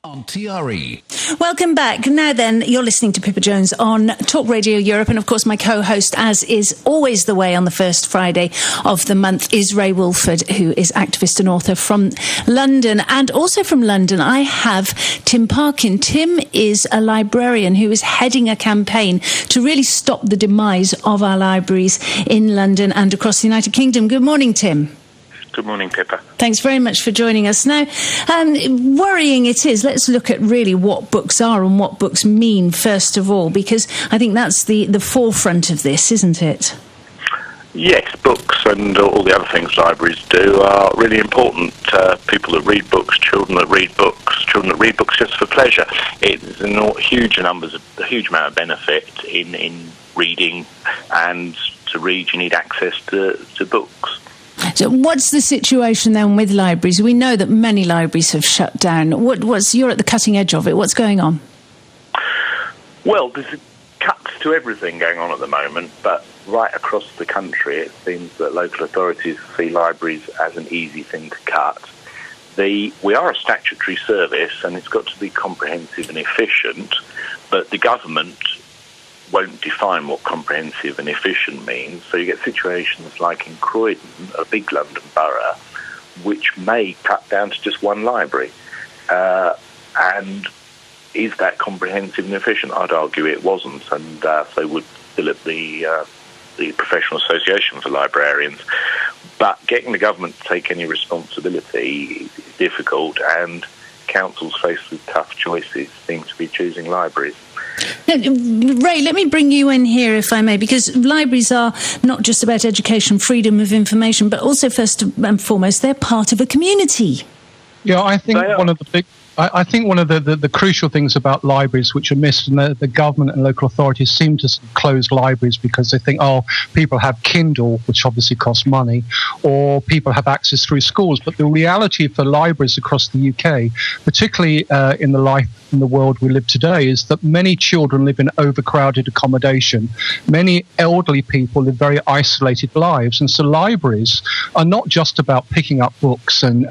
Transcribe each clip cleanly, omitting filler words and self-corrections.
on TRE. Welcome back. Now then, you're listening to Pippa Jones on Talk Radio Europe, and of course my co-host, as is always the way on the first Friday of the month, is Ray Woolford, who is activist and author from London. And also from London, I have Tim Parkin. Tim is a librarian who is heading a campaign to really stop the demise of our libraries in London and across the United Kingdom. Good morning, Tim. Good morning, Pippa. Thanks very much for joining us. Now, worrying it is. Let's look at really what books are and what books mean, first of all, because I think that's the forefront of this, isn't it? Yes, books and all the other things libraries do are really important. People that read books, children that read books just for pleasure. It's a huge amount of benefit in reading, and to read you need access to books. So what's the situation then with libraries? We know that many libraries have shut down. You're at the cutting edge of it. What's going on? Well, there's cuts to everything going on at the moment, but right across the country it seems that local authorities see libraries as an easy thing to cut. We are a statutory service and it's got to be comprehensive and efficient, but the government won't define what comprehensive and efficient means. So you get situations like in Croydon, a big London borough, which may cut down to just one library. And is that comprehensive and efficient? I'd argue it wasn't, and so would Philip, the Professional Association for Librarians. But getting the government to take any responsibility is difficult, and councils faced with tough choices seem to be choosing libraries. Ray, let me bring you in here, if I may, because libraries are not just about education, freedom of information, but also, first and foremost, they're part of a community. Yeah, I think one of the crucial things about libraries which are missed, and the government and local authorities seem to close libraries because they think, people have Kindle, which obviously costs money, or people have access through schools. But the reality for libraries across the UK, particularly in the world we live today, is that many children live in overcrowded accommodation. Many elderly people live very isolated lives, and so libraries are not just about picking up books and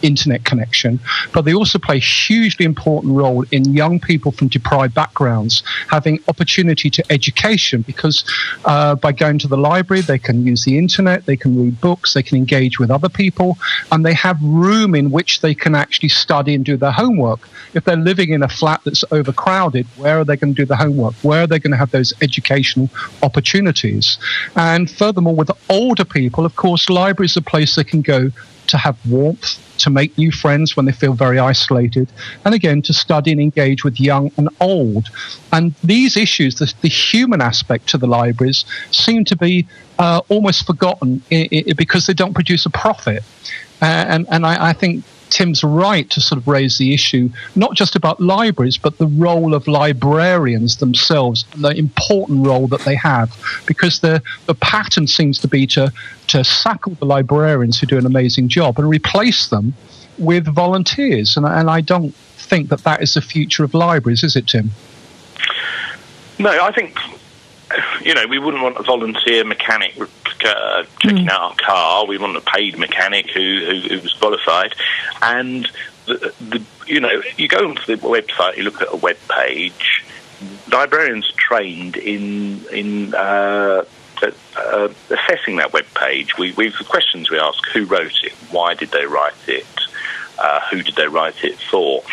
internet connection, but they also play a hugely important role in young people from deprived backgrounds having opportunity to education, because by going to the library they can use the internet, they can read books, they can engage with other people, and they have room in which they can actually study and do their homework. If they're living in a flat that's overcrowded, where are they going to do the homework? Where are they going to have those educational opportunities? And furthermore, with older people, of course, libraries are a place they can go to have warmth, to make new friends when they feel very isolated, and again, to study and engage with young and old. And these issues, the human aspect to the libraries, seem to be almost forgotten because they don't produce a profit. And I think Tim's right to sort of raise the issue, not just about libraries, but the role of librarians themselves, and the important role that they have, because the pattern seems to be to sack all the librarians who do an amazing job and replace them with volunteers. And I don't think that is the future of libraries, is it, Tim? No, I think, we wouldn't want a volunteer mechanic checking out our car. We want a paid mechanic who was qualified. And you go onto the website, you look at a web page. Librarians trained in assessing that web page. The questions we ask: who wrote it? Why did they write it? Who did they write it for?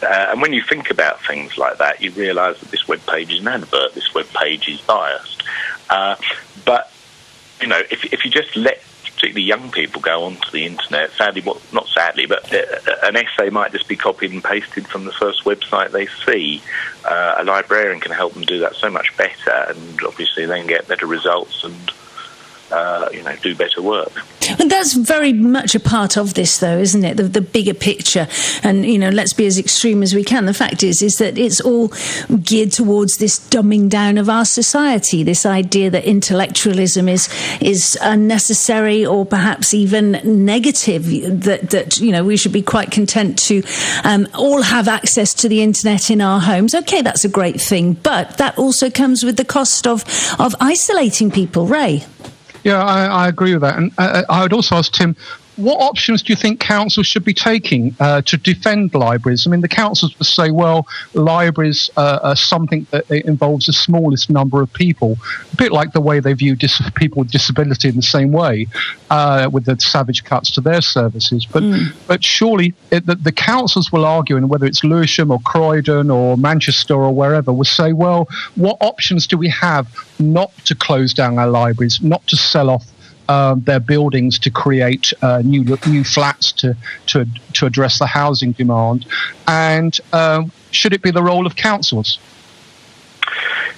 And when you think about things like that, you realise that this web page is an advert. This web page is biased. But if you just let particularly young people go onto the internet, sadly, well, not sadly, but an essay might just be copied and pasted from the first website they see. A librarian can help them do that so much better, and obviously then get better results and do better work. And that's very much a part of this, though, isn't it? The bigger picture. And, let's be as extreme as we can. The fact is that it's all geared towards this dumbing down of our society, this idea that intellectualism is unnecessary or perhaps even negative, that we should be quite content to all have access to the internet in our homes. Okay, that's a great thing. But that also comes with the cost of isolating people, Ray. Yeah, I agree with that. And I would also ask Tim, what options do you think councils should be taking to defend libraries? I mean, the councils would say, well, libraries are something that involves the smallest number of people, a bit like the way they view people with disability in the same way, with the savage cuts to their services. But surely the councils will argue, and whether it's Lewisham or Croydon or Manchester or wherever, will say, well, what options do we have not to close down our libraries, not to sell off their buildings to create new flats to address the housing demand, and should it be the role of councils?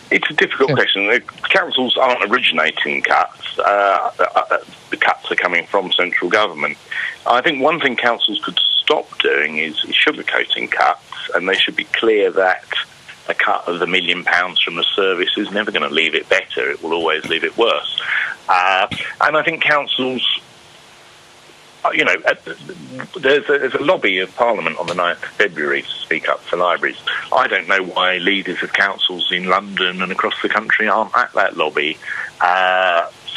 It's a difficult question. The councils aren't originating cuts. The cuts are coming from central government. I think one thing councils could stop doing is sugarcoating cuts, and they should be clear that a cut of £1 million from a service is never going to leave it better. It will always leave it worse. And I think councils, there's a lobby of Parliament on the 9th of February to speak up for libraries. I don't know why leaders of councils in London and across the country aren't at that lobby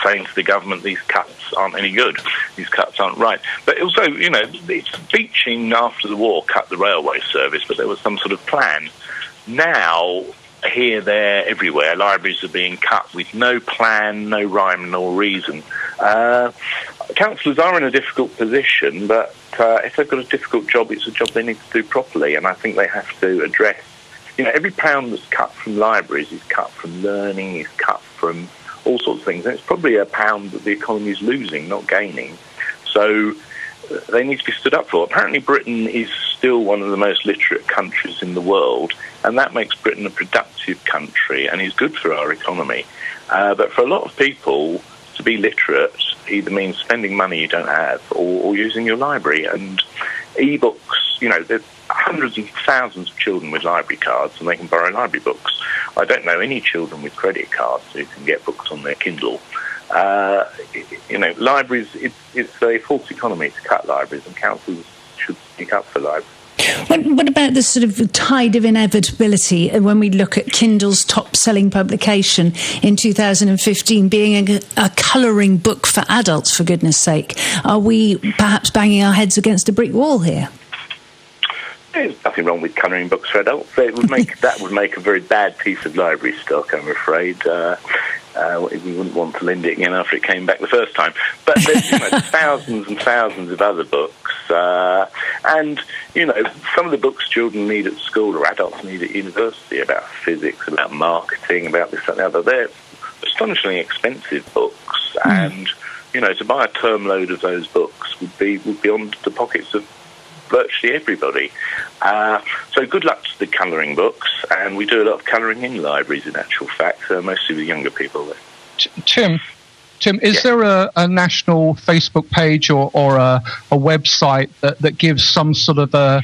saying to the government these cuts aren't any good, these cuts aren't right. But also, it's Beeching after the war cut the railway service, but there was some sort of plan. Now, here, there, everywhere, libraries are being cut with no plan, no rhyme, nor reason. Councillors are in a difficult position, but if they've got a difficult job, it's a job they need to do properly, and I think they have to address, every pound that's cut from libraries is cut from learning, is cut from all sorts of things, and it's probably a pound that the economy is losing, not gaining. So they need to be stood up for. Apparently Britain is still one of the most literate countries in the world, and that makes Britain a productive country and is good for our economy. But for a lot of people, to be literate either means spending money you don't have or using your library. And e-books, there's hundreds of thousands of children with library cards, and they can borrow library books. I don't know any children with credit cards who can get books on their Kindle. Libraries, it's a false economy to cut libraries, and councils should speak up for libraries. What about the sort of tide of inevitability when we look at Kindle's top-selling publication in 2015 being a colouring book for adults, for goodness sake? Are we perhaps banging our heads against a brick wall here? There's nothing wrong with colouring books for adults. That would make a very bad piece of library stock, I'm afraid. We wouldn't want to lend it again after it came back the first time. But there's thousands and thousands of other books. And some of the books children need at school or adults need at university about physics, about marketing, about this and the other. They're astonishingly expensive books. And, to buy a term load of those books would be on the pockets of virtually everybody. So good luck to the colouring books, and we do a lot of colouring in libraries in actual fact, mostly with younger people. Tim, is there a national Facebook page or a website that gives some sort of a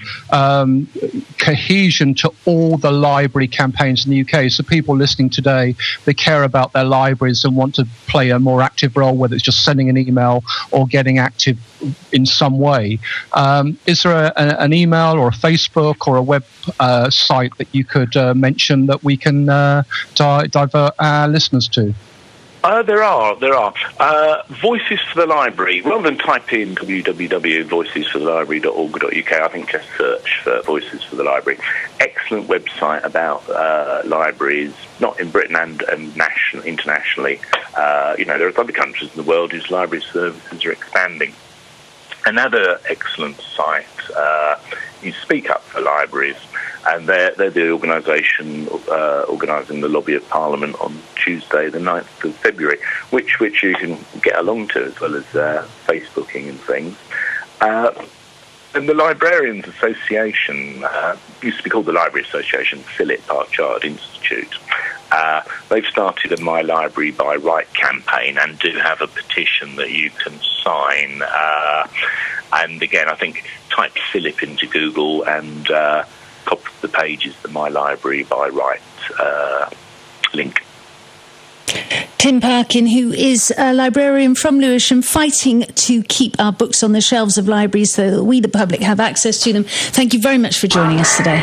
cohesion to all the library campaigns in the UK? So people listening today, they care about their libraries and want to play a more active role, whether it's just sending an email or getting active in some way. Is there an email or a Facebook or a web site that you could mention that we can divert our listeners to? There are. Voices for the Library. Rather than type in www.voicesforthelibrary.org.uk, I think just search for Voices for the Library. Excellent website about libraries, not in Britain and internationally. There are other countries in the world whose library services are expanding. Another excellent site is Speak Up for Libraries, and they're the organisation organising the lobby of Parliament on Tuesday, the 9th of February, which you can get along to as well as Facebooking and things. And the Librarians Association, used to be called the Library Association, Philip Parchard Institute. They've started a My Library by Right campaign and do have a petition that you can sign. And again, I think type Philip into Google and top of the page is the My Library by Right link. Tim Parkin, who is a librarian from Lewisham, fighting to keep our books on the shelves of libraries so that we, the public, have access to them. Thank you very much for joining us today.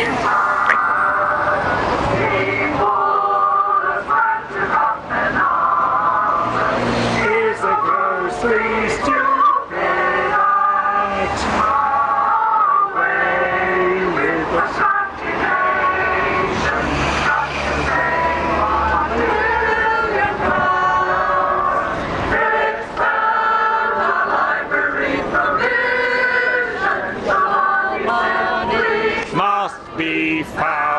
be found.